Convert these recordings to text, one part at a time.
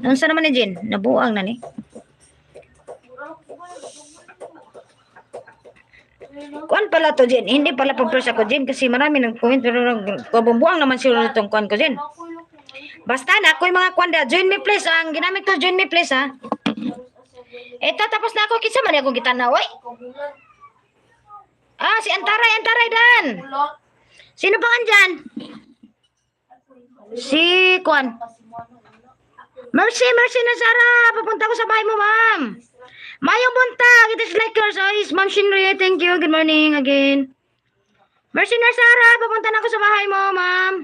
Unsa naman ni Jen? Nabuang na ni. Kuan pala to Jen. Hindi pala pag-press ako Jen kasi marami nang comment pero kabumbuang naman sila itong kuan ko Jen. Basta na ako yung mga kuan da. Join me please. Ang ginamit ko join me please ha. Eto tapos na ako kinsa man akong gitanaw oy. Ah si Antaray dan. Sino pa andyan? Si kuan. Mercy na Sara. Papunta ko sa bahay mo ma'am. Mayong buntag. It is like yours eyes. Ma'am Shinri. Thank you. Good morning again. Mercy na Sara. Papunta na ako sa bahay mo ma'am.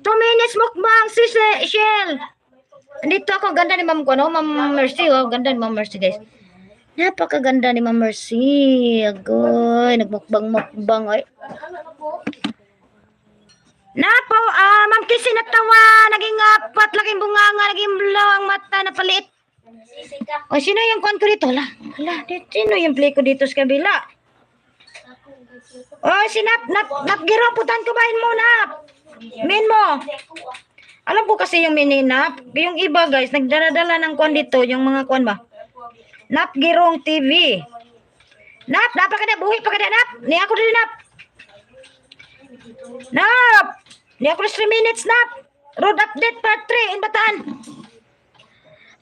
2 minutes mukbang si Shell. Dito ako ganda ni ma'am ko no. Ma'am Mercy oh. Ganda ni ma'am Mercy guys. Napakaganda ni ma'am Mercy. Agoy. Nagmukbang oy. Napo, Ma'am Kissy natawa, naging apat, laging bunganga, naging blow, ang mata na palit. O, sino yung kuwan ko dito? Hala, sino yung play ko dito sa kabila? O, napgiroputan ko ba yun mo, nap? Min mo. Alam ko kasi yung mininap, yung iba guys, nagdaradala ng kuwan dito, yung mga kuwan ba? Napgirong TV. Nap, napakada, buhi pa kada, nap. Ni ako din, nap. Nap! Di ako 3 minutes, nap. Road update part 3 in Bataan.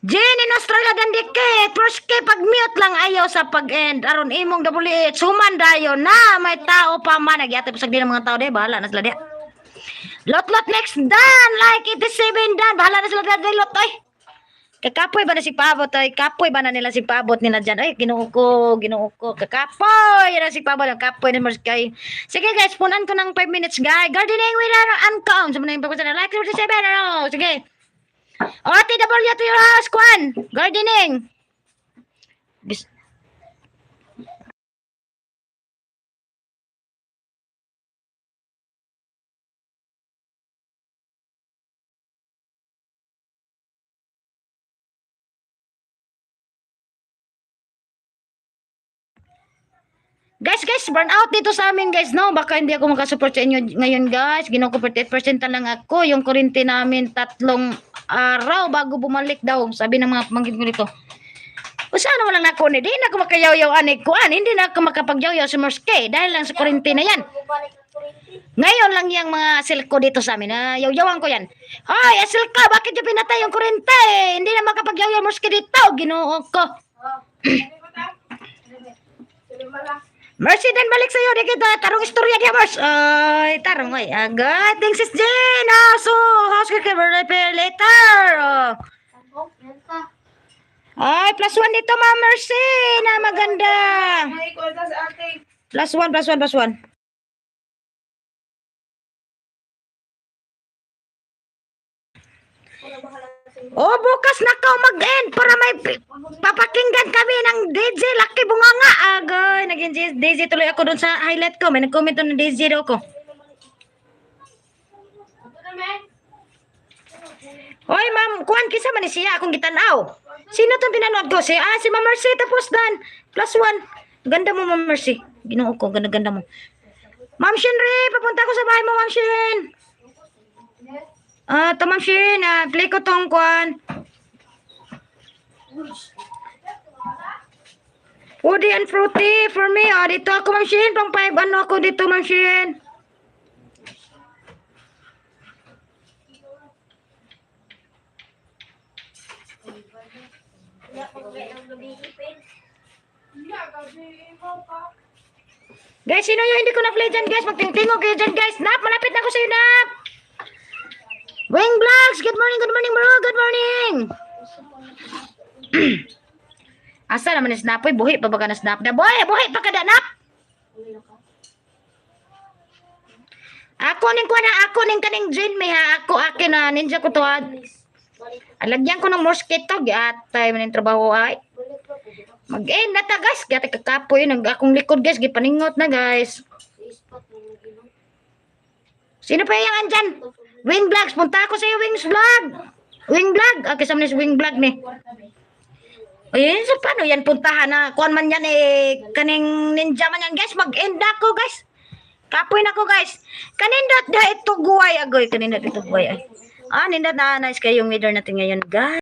Jen in Australia dan dikit. First kay pag-mute lang ayaw sa pag-end. Aron imong WH. Suman dayo na. May tao pa man. Nagyate pasag din ang mga tao. Bahala na sila di. Lot next dan. Like 87 dan. Bahala na sila di lot. Ay. Kakapoy ba na si Pabot ay kapoy ba na nila si Pabot nila dyan ay ginuo ko kakapoy na si Pabot ang kapoy na kay sige guys punan ko ng 5 minutes guys gardening with our uncount sa mga pagkusan like 37 ano sige OTW to your house kwan gardening Guys, burn out dito sa amin guys, no? Baka hindi ako makasupport sa inyo ngayon guys. Ginawa ko 48% lang ako. Yung kurente namin 3 araw bago bumalik daw. Sabi ng mga pamangkin ko dito. O saan naman lang ako ni? Di na ako makayaw-yaw anik ko. Hindi na ako makapagyaw-yaw sa Morske. Dahil lang sa kurente na yan. Ngayon lang yung mga silko dito sa amin. Yaw-yawan ko yan. Hoy, silka, bakit yung pinatay yung kurente? Hindi na makapagyaw-yaw Morske dito. Ginoo ko. Mercy din balik sa'yo. Di kita. Tarong istorya niya, Mers. Ay, tarong. Ay, agad. Thanks, Sis Jen. So, house can repair later. Ay, +1 dito, Ma'am Mercy. Na maganda. +1. Oh, bukas na ka mag-end para may papakinggan kami ng DJ Lucky Bunganga. Agay, naging DJ tuloy ako doon sa highlight ko. May nag-comment doon ng DJ daw ko. Hoy, ma'am, kuhan kisa man siya akong gitanaw. Sino tong pinanood ko? Si Ma'am Mercy tapos dan. +1. Ganda mo, Ma'am Mercy. Ginoo ko, ganda mo. Ma'am Shinri, papunta ko sa bahay mo, Ma'am Shin. Ma'am Shin, play ko tong kuhan. Woody and fruity for me. Dito ako, Ma'am Shin. Pang 5 ano ako dito, Ma'am Shin. Guys, sino yung hindi ko na-play dyan, guys? Magtingtingog kayo dyan, guys. Nap, malapit na ako sa'yo, Nap. Wing Vlogs, good morning, bro. Good morning. Asa naman ni Snapoy? Buhi pa ba ka na Snap? Buhi pa ka na, Nap. Ako ning kaning Jane may ha. Ako akin na ninja ko to. Alagyan ko ng mosquito. Giatay man yung trabaho ay. Mag-end na ta guys. Gata kakapoy yun. Akong likod guys. Gipaningot na guys. Sino pa yung andyan? Wing Vlogs. Punta ako sa'yo Wings Vlog. Wing Vlog. Kasama ni Wing Vlog ni. Ayun, so paano yan puntahan na? Kuan man yan kaning ninja man yan guys. Mag-end ako guys. Kapoy na ko guys. Kanindot da ito guway agoy. Kanindot ito guway ay. Nindot na nice kayong weather natin ngayon guys.